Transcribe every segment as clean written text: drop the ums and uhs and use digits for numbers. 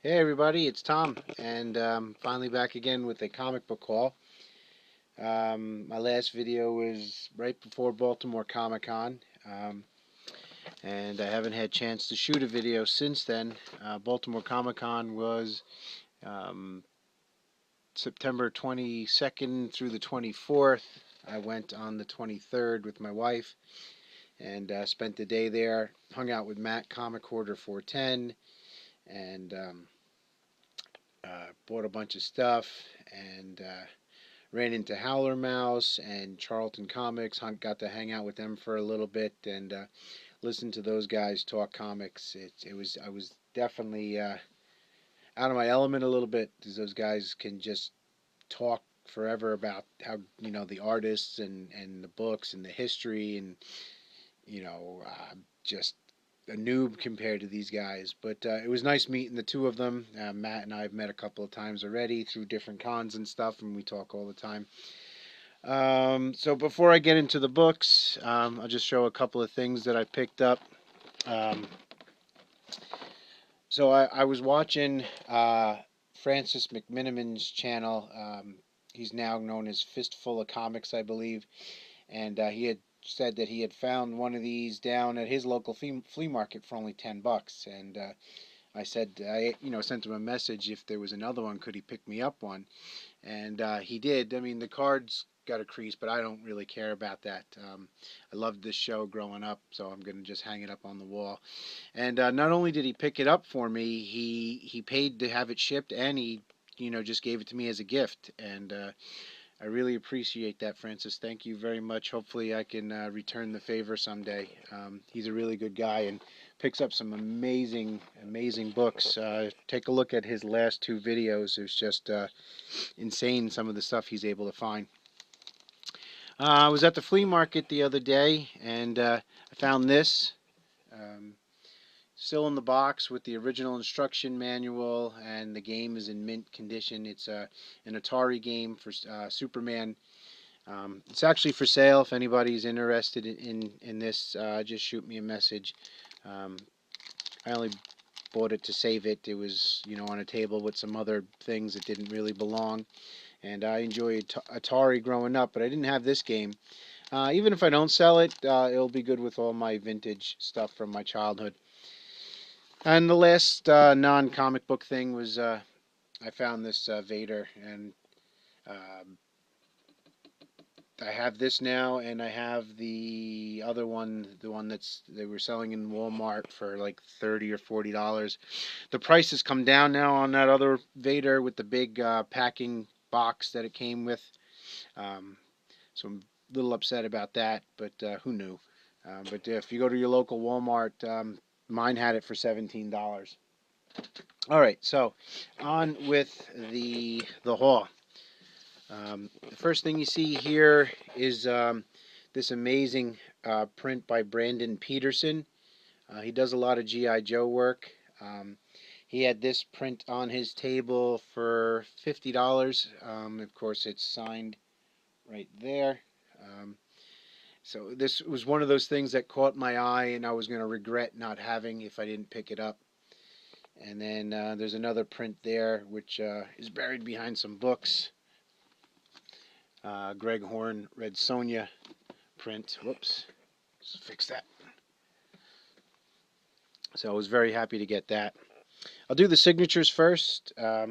Hey everybody, it's Tom, and finally back again with a comic book haul. My last video was right before Baltimore Comic Con, and I haven't had a chance to shoot a video since then. Baltimore Comic Con was um, September 22nd through the 24th. I went on the 23rd with my wife and spent the day there, hung out with Matt, Comic Hoarder 410, and bought a bunch of stuff and ran into Howler Mouse and Charlton Comics. Got to hang out with them for a little bit and listen to those guys talk comics. I was definitely out of my element a little bit because those guys can just talk forever about how the artists and the books and the history and just a noob compared to these guys. But it was nice meeting the two of them. Matt and I have met a couple of times already through different cons and stuff, and we talk all the time. So before I get into the books, I'll just show a couple of things that I picked up. Um, I was watching Francis McMiniman's channel. He's now known as Fistful of Comics, I believe, and he had said that he had found one of these down at his local flea market for only $10, and I said I sent him a message if there was another one, could he pick me up one, and he did. I mean, the cards got a crease, but I don't really care about that. I loved this show growing up, so I'm gonna just hang it up on the wall. And not only did he pick it up for me, he paid to have it shipped, and he just gave it to me as a gift, and I really appreciate that, Francis. Thank you very much. Hopefully, I can return the favor someday. He's a really good guy and picks up some amazing, amazing books. Take a look at his last two videos. It's just insane some of the stuff he's able to find. I was at the flea market the other day and I found this. Um, Still in the box with the original instruction manual, and the game is in mint condition. It's an Atari game for Superman. It's actually for sale. If anybody's interested in this, just shoot me a message. Um, I only bought it to save it. It was on a table with some other things that didn't really belong. And I enjoyed Atari growing up, but I didn't have this game. Even if I don't sell it, it'll be good with all my vintage stuff from my childhood. And the last non-comic book thing was I found this Vader, and um I have this now, and I have the other one, the one they were selling in Walmart for like $30 or $40. The price has come down now on that other Vader with the big packing box that it came with. Um, so I'm a little upset about that, but who knew? But if you go to your local Walmart, mine had it for $17. All right, so on with the haul. The first thing you see here is this amazing print by Brandon Peterson. He does a lot of G.I. Joe work. He had this print on his table for $50. Of course, it's signed right there. So this was one of those things that caught my eye, and I was going to regret not having if I didn't pick it up. And then there's another print there, which is buried behind some books. Greg Horn, Red Sonja print. Whoops. Let's fix that. So I was very happy to get that. I'll do the signatures first. I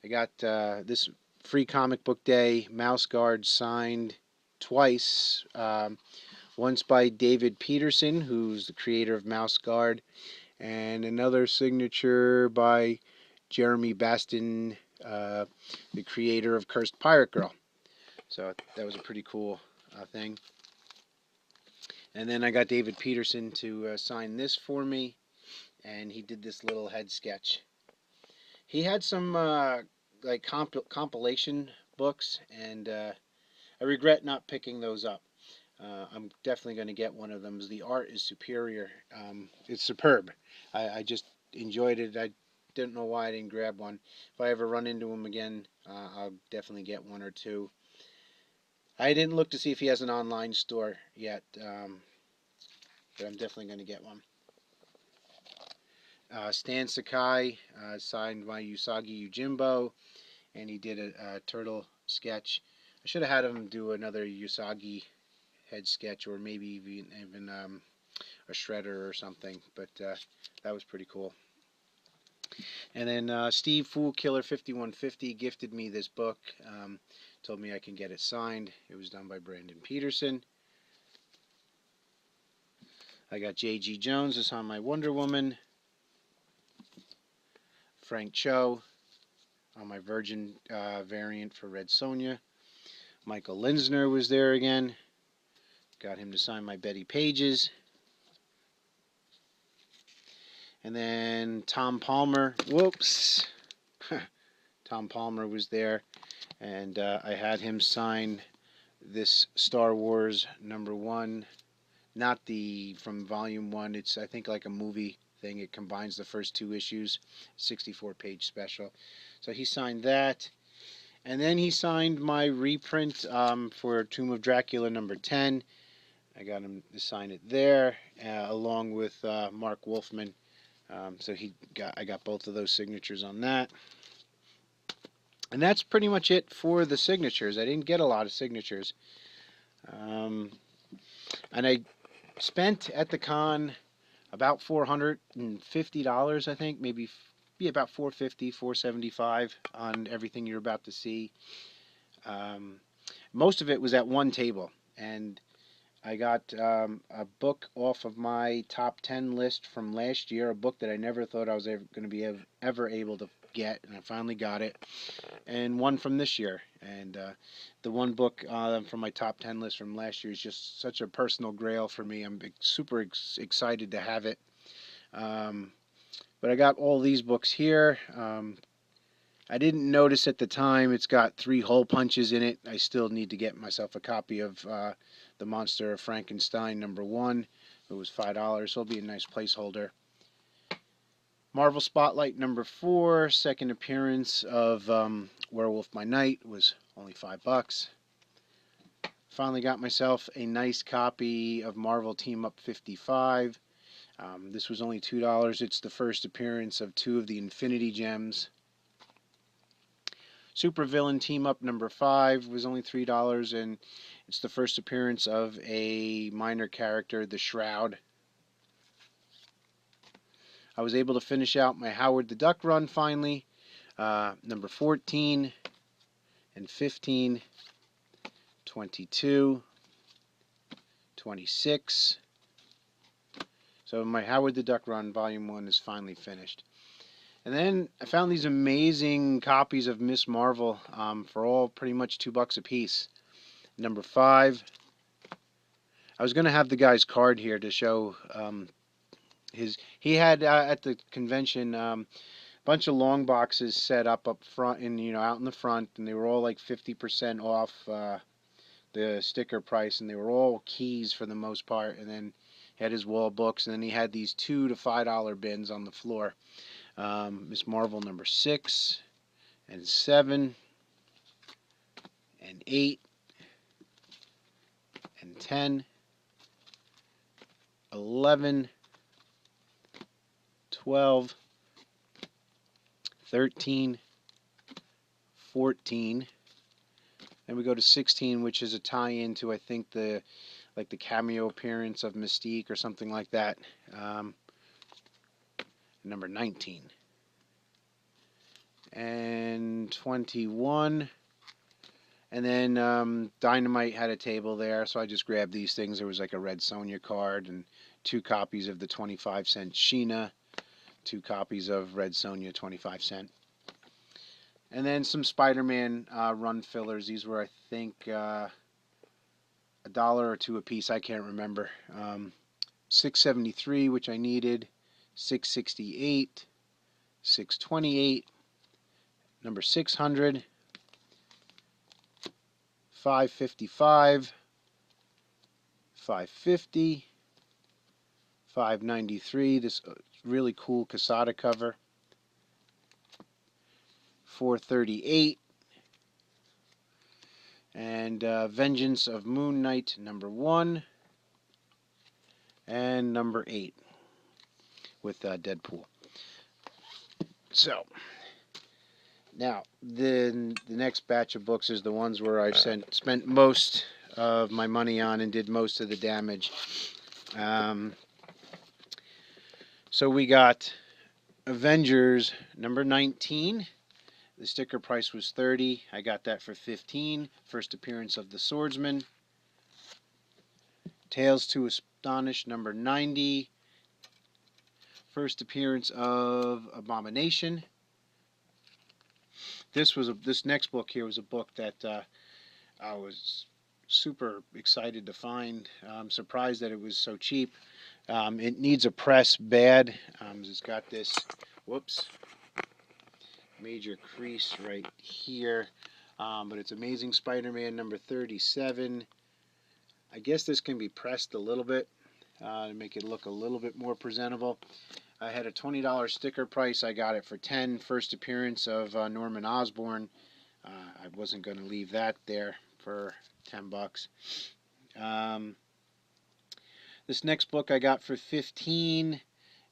got this free comic book day Mouse Guard signed twice. Once by David Peterson, who's the creator of Mouse Guard, and another signature by Jeremy Baston, the creator of Cursed Pirate Girl. So that was a pretty cool thing. And then I got David Peterson to sign this for me, and he did this little head sketch. He had some like compilation books, and I regret not picking those up. I'm definitely going to get one of them. The art is superior. It's superb. I just enjoyed it. I didn't know why I didn't grab one. If I ever run into him again, I'll definitely get one or two. I didn't look to see if he has an online store yet, but I'm definitely going to get one. Stan Sakai signed my Usagi Yojimbo, and he did a turtle sketch. I should have had him do another Usagi head sketch, or maybe even a shredder or something, but that was pretty cool. And then Steve Fool Killer 5150 gifted me this book, told me I can get it signed. It was done by Brandon Peterson. I got J.G. Jones to sign my Wonder Woman. Frank Cho on my Virgin variant for Red Sonja. Michael Linsner was there again. Got him to sign my Betty Pages. And then Tom Palmer. Whoops. Tom Palmer was there. And I had him sign this Star Wars #1. Not the from Volume 1. It's, I think, like a movie thing. It combines the first 2 issues. 64-page special. So he signed that. And then he signed my reprint for Tomb of Dracula #10. I got him to sign it there, along with Mark Wolfman. So I got both of those signatures on that. And that's pretty much it for the signatures. I didn't get a lot of signatures. And I spent at the con about $450, I think, maybe about $450, $475 on everything you're about to see. Most of it was at one table, and I got a book off of my top 10 list from last year, a book that I never thought I was ever going to be ever able to get, and I finally got it, and one from this year. And the one book from my top 10 list from last year is just such a personal grail for me. I'm super excited to have it. But I got all these books here. I didn't notice at the time it's got 3 hole punches in it. I still need to get myself a copy of The Monster of Frankenstein #1. It was $5, so it'll be a nice placeholder. Marvel Spotlight #4, second appearance of Werewolf by Night, was only $5. Finally got myself a nice copy of Marvel Team Up 55. This was only $2. It's the first appearance of 2 of the Infinity Gems. Supervillain Team Up #5 was only $3, and it's the first appearance of a minor character, the Shroud. I was able to finish out my Howard the Duck run finally. Number 14 and 15, 22, 26. So my Howard the Duck run, Volume 1, is finally finished. And then I found these amazing copies of Miss Marvel for all pretty much $2 a piece. Number 5. I was going to have the guy's card here to show he had at the convention a bunch of long boxes set up front and out in the front, and they were all like 50% off the sticker price, and they were all keys for the most part. And then he had his wall books, and then he had these $2 to $5 bins on the floor. Miss Marvel number 6 and 7 and 8 and 10, 11, 12, 13, 14. Then we go to 16, which is a tie-in to, I think, the cameo appearance of Mystique or something like that. Number 19. And 21. And then Dynamite had a table there, so I just grabbed these things. There was like a Red Sonja card and 2 copies of the 25-cent Sheena, 2 copies of Red Sonja 25-cent. And then some Spider-Man run fillers. These were, I think, $1 or $2 a piece. I can't remember. $6.73, which I needed. $6.68. $6.28. Number 600. $5.55. $5.50. $5.93. This really cool Casada cover. $4.38. And Vengeance of Moon Knight #1 and number 8 with Deadpool. So now the next batch of books is the ones where I've spent most of my money on and did most of the damage. So we got Avengers number 19. The sticker price was $30. I got that for $15. First appearance of the Swordsman. Tales to Astonish number 90. First appearance of Abomination. This next book here was a book that I was super excited to find. I'm surprised that it was so cheap. It needs a press bad. It's got this, whoops, major crease right here. But it's Amazing Spider-Man number 37. I guess this can be pressed a little bit to make it look a little bit more presentable. I had a $20 sticker price. I got it for $10. First appearance of Norman Osborn. I wasn't going to leave that there for $10. This next book I got for $15.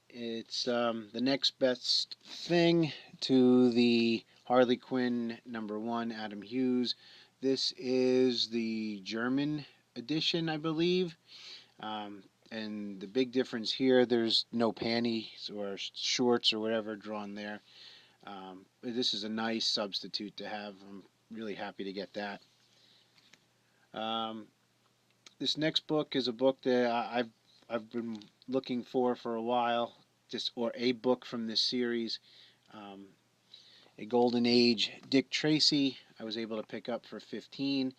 It's the next best thing to the Harley Quinn number 1, Adam Hughes. This is the German edition, I believe. And the big difference here, there's no panties or shorts or whatever drawn there. This is a nice substitute to have. I'm really happy to get that. This next book is a book that I've been looking for a while, or a book from this series. A Golden Age Dick Tracy I was able to pick up for $15.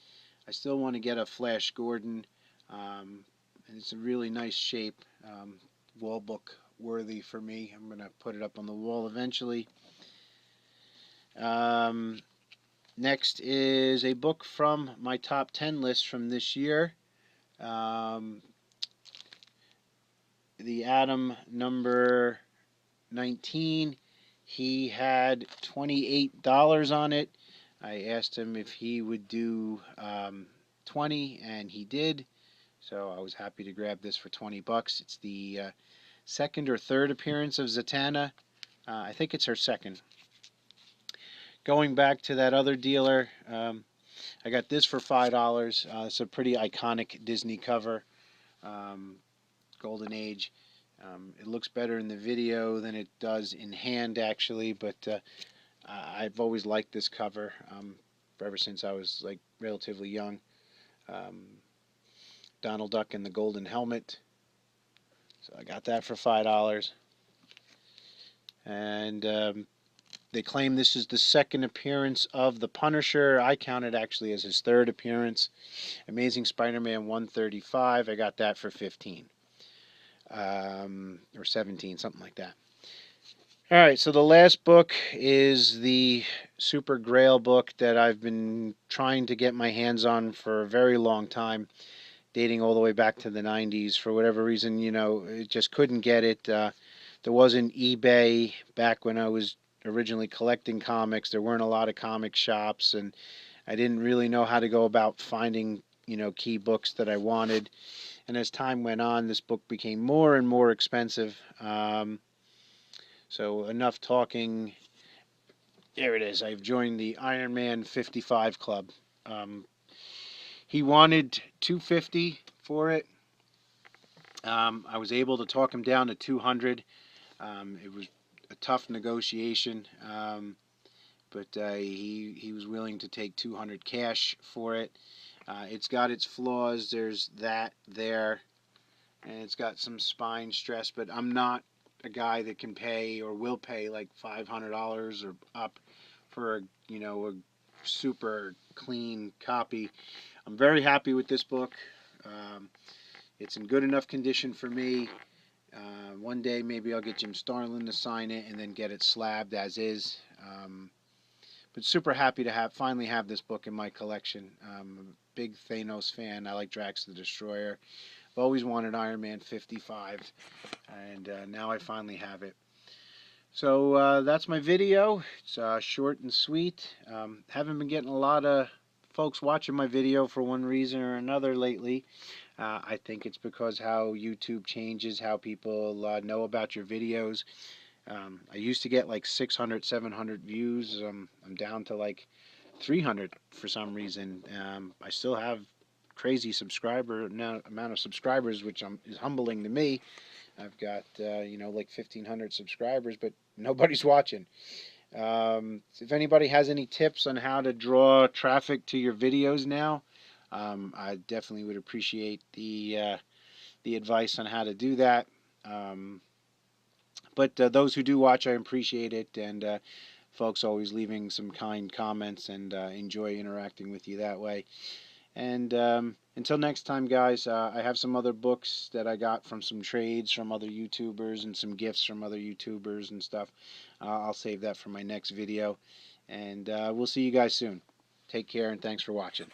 I still want to get a Flash Gordon. And it's a really nice shape, wall book worthy for me. I'm going to put it up on the wall eventually. Next is a book from my top 10 list from this year. The Atom number 19. He had $28 on it. I asked him if he would do 20, and he did. So I was happy to grab this for $20. It's the second or third appearance of Zatanna. I think it's her second. Going back to that other dealer, I got this for $5. It's a pretty iconic Disney cover, Golden Age. It looks better in the video than it does in hand, actually, but I've always liked this cover ever since I was like relatively young. Donald Duck in the golden helmet. So I got that for $5. And they claim this is the second appearance of the Punisher. I count it actually as his third appearance. Amazing Spider-Man 135. I got that for $15. Or $17, something like that. Alright, so the last book is the Super Grail book that I've been trying to get my hands on for a very long time, dating all the way back to the 90s. For whatever reason, it just couldn't get it. There wasn't eBay back when I was originally collecting comics. There weren't a lot of comic shops, and I didn't really know how to go about finding, key books that I wanted. And as time went on, this book became more and more expensive. So enough talking. There it is. I've joined the Iron Man 55 Club. He wanted $250 for it. I was able to talk him down to $200. It was a tough negotiation, but he was willing to take $200 cash for it. It's got its flaws. There's that there, and it's got some spine stress. But I'm not a guy that can pay or will pay like $500 or up for a super clean copy. I'm very happy with this book. It's in good enough condition for me. One day maybe I'll get Jim Starlin to sign it and then get it slabbed as is. But super happy to finally have this book in my collection. I'm a big Thanos fan. I like Drax the Destroyer. I've always wanted Iron Man 55, and now I finally have it. So that's my video. It's short and sweet. Haven't been getting a lot of folks watching my video for one reason or another lately. I think it's because how YouTube changes how people know about your videos. I used to get like 600, 700 views. I'm down to like 300 for some reason. I still have crazy amount of subscribers, which is humbling to me. I've got like 1,500 subscribers, but nobody's watching. If anybody has any tips on how to draw traffic to your videos now, I definitely would appreciate the advice on how to do that. Um, but those who do watch, I appreciate it, and folks always leaving some kind comments, and enjoy interacting with you that way. And until next time, guys, I have some other books that I got from some trades from other YouTubers and some gifts from other YouTubers and stuff. I'll save that for my next video. And we'll see you guys soon. Take care, and thanks for watching.